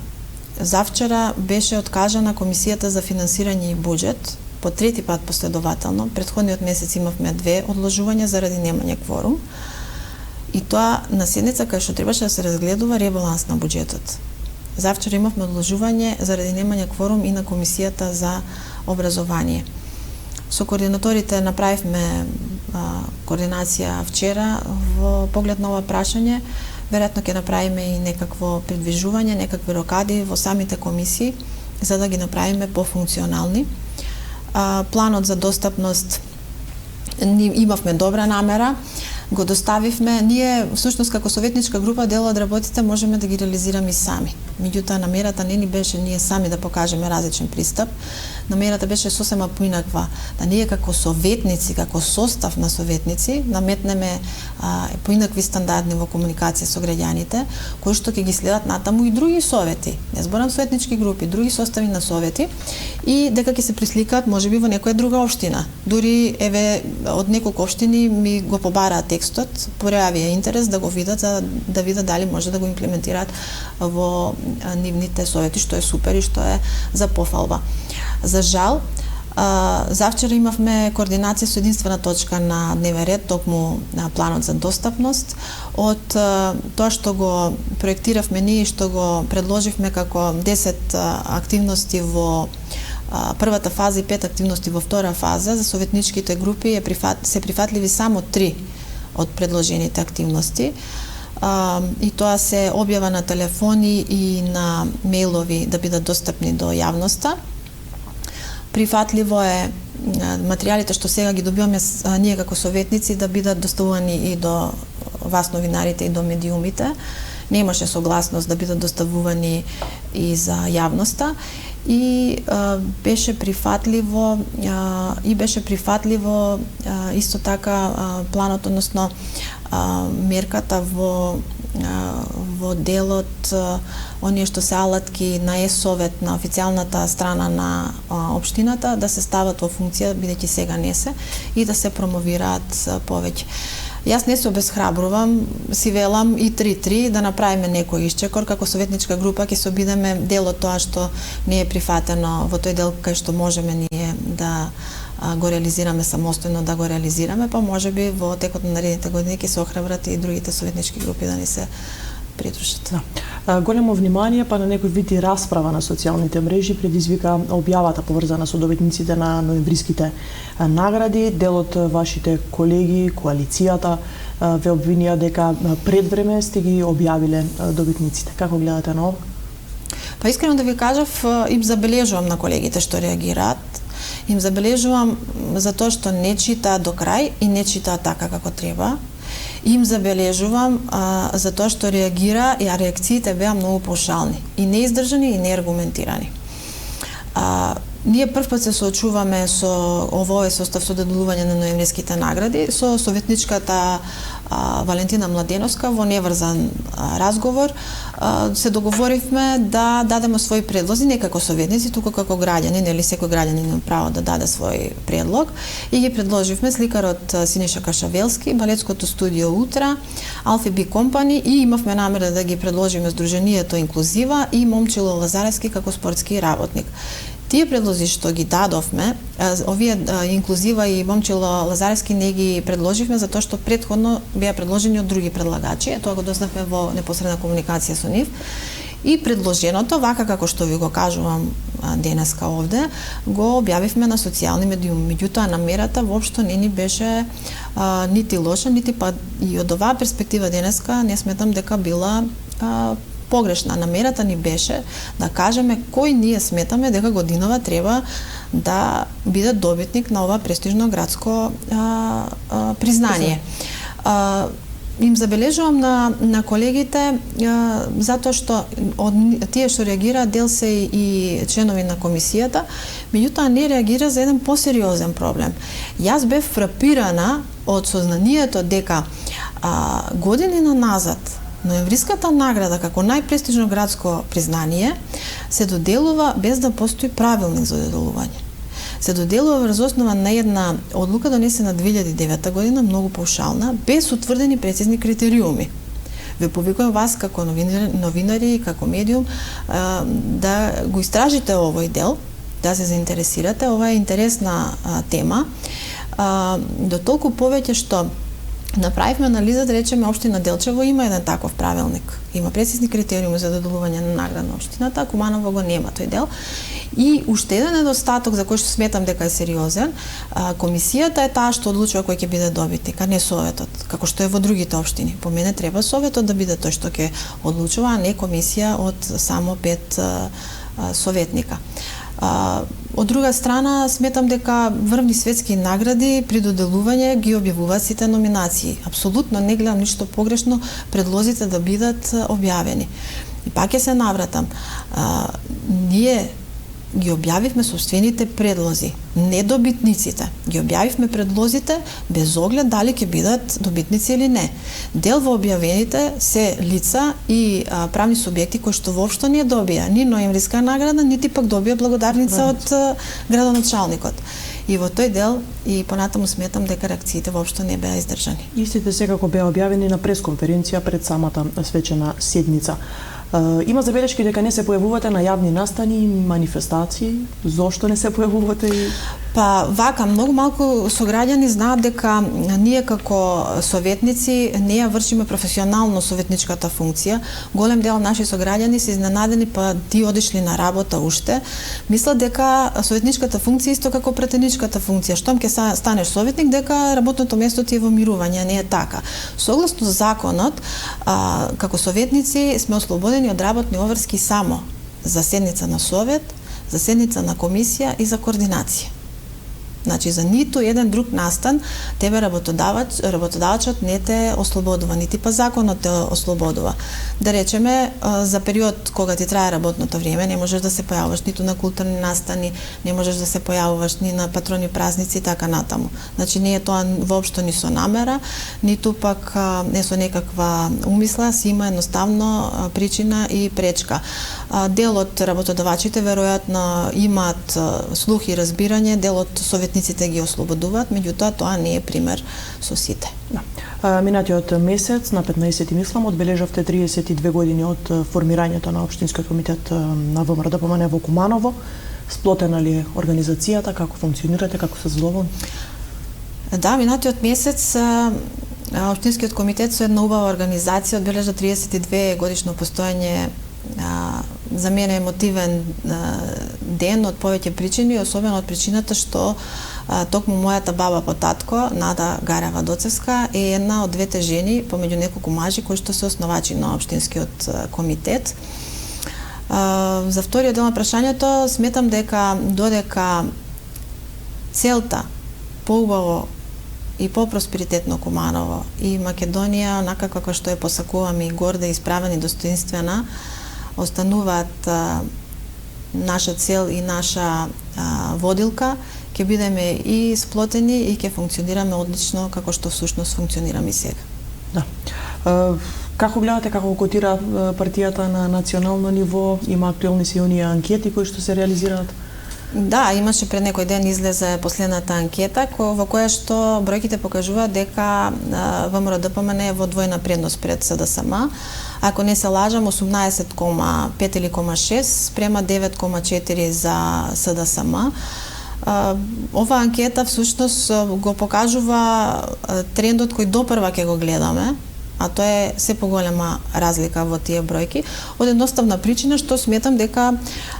завчера беше откажана Комисијата за финансирање и буџет по трети пат последователно. Претходниот месец имавме 2 одложувања заради немање кворум. И тоа на седница кај што требаше да се разгледува ребаланс на буџетот. Завчера имавме одложување заради немање кворум и на Комисијата за образование. Со координаторите направивме координација вчера во поглед на ова прашање. веројатно ќе направиме и некакво придвижување, некакви рокади во самите комисии за да ги направиме пофункционални. Планот за достапност имавме добра намера, го доставивме. Ние, всушност, како советничка група, дел од работите можеме да ги реализираме и сами. Меѓутоа, намерата не ни беше ние сами да покажеме различен пристап. Намерата беше сосема поинаква, да ние како советници, како состав на советници, наметнеме поинакви стандарди во комуникација со граѓаните, кои што ќе ги следат натаму и други совети. Не зборам советнички групи, други состави на совети, и дека ќе се присликаат можеби во некоја друга општина. Дури од неколку општини ми го побараат текстот, пројавија интерес да го видат, за да видат дали може да го имплементираат во нивните совети, што е супер и што е за пофалба. За жал, завчера имавме координација со единствена точка на дневен ред, токму на планот за достапност. Од тоа што го проектиравме ние и што го предложивме како 10 активности во првата фаза и 5 активности во втора фаза, за советничките групи се прифатливи само 3 од предложените активности. И тоа се објава на телефони и на мејлови да бидат достапни до јавноста. Прифатливо е материјалите што сега ги добиваме ние како советници да бидат доставувани и до вас новинарите и до медиумите. Немаше согласност да бидат доставувани и за јавноста. И беше прифатливо исто така планот, односно мерката во делот оние што се алатки на Е-совет на официјалната страна на општината да се стават во функција, бидејќи сега не се, и да се промовираат повеќе. Јас не се обесхрабрувам, си велам и 3-3 да направиме некој исчекор, како советничка група ќе се обидеме дел од тоа што не е прифатено во тој дел кај што можеме ние да го реализираме самостојно, да го реализираме, па можеби во текот на наредните години ќе се охрабрат и другите советнички групи да ни се придружат. Големо внимание па на некој вид и расправа на социјалните мрежи предизвика објавата поврзана со добитниците на ноемвриските награди. Дел од вашите колеги, коалицијата, ве обвинија дека пред време сте ги објавиле добитниците. Како гледате на ова? Па искрено да ви кажав, им забележувам на колегите што реагираат. Им забележувам затоа што не читаат до крај и не читаат така како треба. Им забележувам затоа што реагира, и реакциите беа многу паушални и неиздржани и неаргументирани. Ние првпат се соочуваме со овој состав со доделување на ноемвриските награди со советничката Валентина Младеновска во неврзан разговор. Се договоривме да дадеме своји предлози не како советници, туку како граѓани, нели секој граѓанин има право да даде свој предлог, и ги предложивме сликарот Синиша Кашавелски, балетското студио Утра, Алфи Би Компани, и имавме намера да ги предложиме Сдруженијето Инклузива и Момчило Лазаревски како спортски работник. Тие предлози што ги дадовме, овие Инклузива и Момчило Лазаревски не ги предложивме затоа што претходно беа предложени од други предлагачи, тоа го дознавме во непосредна комуникација со нив. И предложеното, вака како што ви го кажувам денеска овде, го објавивме на социјални медиуми. Меѓутоа, намерата воопшто не ни беше нити лоша, нити па и од оваа перспектива денеска не сметам дека била погрешна. Намерата ни беше да кажеме кој ние сметаме дека годинава треба да биде добитник на ова престижно градско признание. Им забележувам на колегите затоа што од тие што реагираат дел се и членови на комисијата, меѓутоа не реагира за еден посериозен проблем. Јас бев фрапирана од сознанието дека години назад ноемвриската награда како најпрестижно градско признание се доделува без да постои правилник за доделување. Се доделува врз основа на една одлука донесена 2009 година, многу паушална, без утврдени прецизни критериуми. Ве повикувам вас како новинари и како медиум да го истражите овој дел, да се заинтересирате. Ова е интересна тема, до толку повеќе што направивме анализа, да речеме, општина Делчево има еден таков правилник. Има прецизни критериуми за доделување на награда на општината, а Куманово го нема тој дел. И уште еден недостаток за кој што сметам дека е сериозен, комисијата е таа што одлучува кој ќе биде добитник, а не советот, како што е во другите општини. По мене треба советот да биде тој што ќе одлучува, а не комисија од само 5 советника. Од друга страна, сметам дека врвни светски награди при доделување ги објавуваат сите номинации. Апсолутно не гледам ништо погрешно предлозите да бидат објавени. И пак ќе се навратам. Ние ги објавивме собствените предлози, не добитниците. Ги објавивме предлозите без оглед дали ќе бидат добитници или не. Дел во објавените се лица и правни субјекти кои што воопшто не добија ни ноемвриска награда, нити пак добија благодарница од градоначалникот. И во тој дел и понатаму сметам дека реакциите воопшто не беа издржани. Истите секако беа објавени на пресконференција пред самата свечена седница. Има забелешки дека не се појавувате на јавни настани и манифестации. Зошто не се појавувате? Па вака, многу малку сограѓани знаат дека ние како советници не ја вршиме професионално советничката функција. Голем дел наши сограѓани се изненадени, па ти одишли на работа уште. Мислат дека советничката функција исто како претеничката функција. Штом ќе станеш советник, дека работното место ти е во мирување, не е така. Согласно законот, како советници сме ослободени од работни обврски само за седница на совет, за седница на комисија и за координација. Значи, за ниту еден друг настан тебе работодавачот не те ослободува, нити па законот те ослободува. Да речеме, за период кога ти трае работното време, не можеш да се појавуваш ниту на културни настани, не можеш да се појавуваш ни на патрони празници и така натаму. Значи, не е тоа воопшто ни со намера, ниту пак не со некаква умисла, си има едноставно причина и пречка. Дел од работодавачите веројатно имаат слух и разбирање, дел од советниците ги ослободуваат, меѓутоа тоа не е пример со сите. Да. Минатиот месец, на 15 мислам, одбележавте 32 години од формирањето на Општинскиот комитет на ВМРО ДПМН во Куманово. Сплотена ли е организацијата, како функционирате, како се задоволни? Да, минатиот месец Општинскиот комитет со една убава организација одбележа 32 годишно постоење. За мене емотивен ден од повеќе причини, особено од причината што токму мојата баба по татко, Нада Гарева Доцевска, е една од двете жени, помеѓу неколку мажи, кои што се основачи на Општинскиот комитет. За вториот дел на прашањето, сметам дека додека целта поубаво и по-просперитетно Куманово и Македонија, онака како што е посакуваме, и горда, исправена и достоинствена, остануваат наша цел и наша водилка, ќе бидеме и сплотени и ќе функционираме одлично како што всушност функционираме и сега. Да. Како гледате, како котира партијата на национално ниво? Има актуелни се оние анкети кои што се реализираат? Да, имаше пред некој ден излезе последната анкета во која што бројките покажуваат дека ВМРО ДПМН е во двојна предност пред СДСМ. Ако не се лажам, 18,5 или 6 спрема 9,4 за СДСМ. Ова анкета всушност го покажува трендот кој допрва ќе го гледаме, а тоа е се поголема разлика во тие бројки, од едноставна причина што сметам дека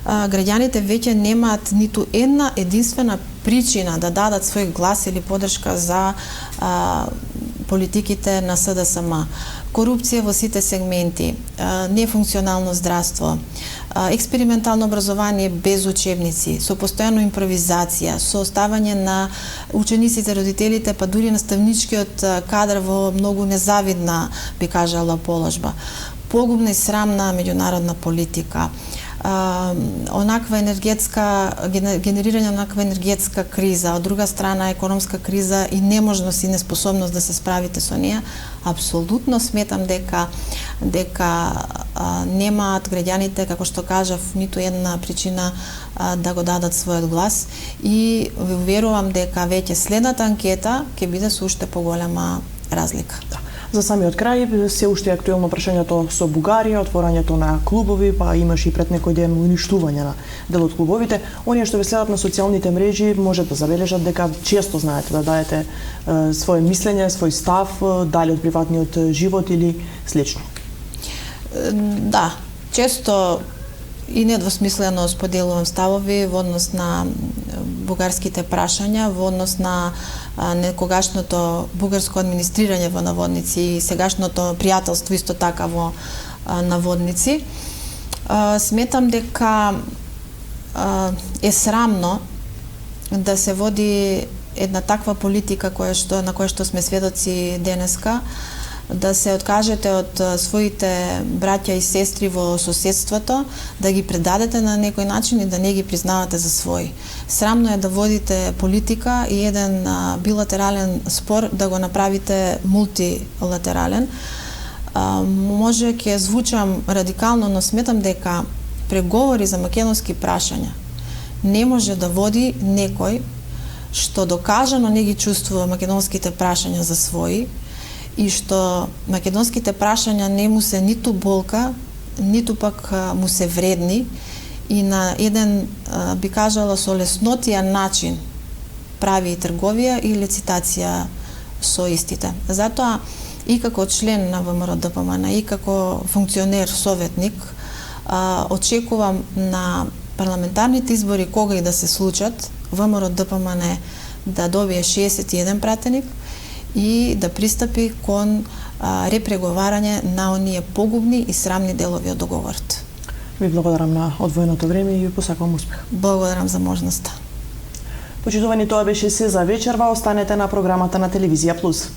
граѓаните веќе немаат ниту една единствена причина да дадат свој глас или подршка за политиките на СДСМ. Корупција во сите сегменти, нефункционално здравство, експериментално образование без учебници, со постојано импровизација, со оставање на учениците, родителите, па дури наставничкиот кадар во многу незавидна, би кажала, положба. Погубна и срамна меѓународна политика, онаква генерирање онаква енергетска криза, од друга страна економска криза и неможност и неспособност да се справите со неа, апсолутно сметам дека немаат граѓаните, како што кажав, ниту една причина да го дадат својот глас и верувам дека веќе следната анкета ќе биде со уште поголема разлика. Да. За самиот крај, се уште е актуелно прашањето со Бугарија, отворањето на клубови, па имаше и пред некој ден уништување на дел од клубовите. Оние што ве следат на социјалните мрежи може да забележат дека често знаете да даете свое мислење, свој став, дали од приватниот живот или слично. Да, често и недвосмислено споделувам ставови во однос на бугарските прашања, во однос на некогашното бугарско администрирање во наводници и сегашното пријателство исто така во наводници. Сметам дека е срамно да се води една таква политика на која што сме сведоци денеска, да се откажете од своите браќа и сестри во соседството, да ги предадете на некој начин и да не ги признавате за своји. Срамно е да водите политика и еден билатерален спор да го направите мултилатерален. Може ќе звучам радикално, но сметам дека преговори за македонски прашања не може да води некој што докажано не ги чувствува македонските прашања за своји и што македонските прашања не му се ниту болка, ниту пак му се вредни и на еден, би кажала, со леснотија начин прави и трговија и лицитација со истите. Затоа и како член на ВМРО-ДПМН и како функционер, советник, очекувам на парламентарните избори кога и да се случат, ВМРО-ДПМН да добие 61 пратеник и да пристапи кон репреговарање на оние погубни и срамни делови од договорот. Ви благодарам на одвоеното време и ви посакувам успех. Благодарам за можноста. Почитувани, тоа беше се за вечерва. Останете на програмата на Телевизија Плюс.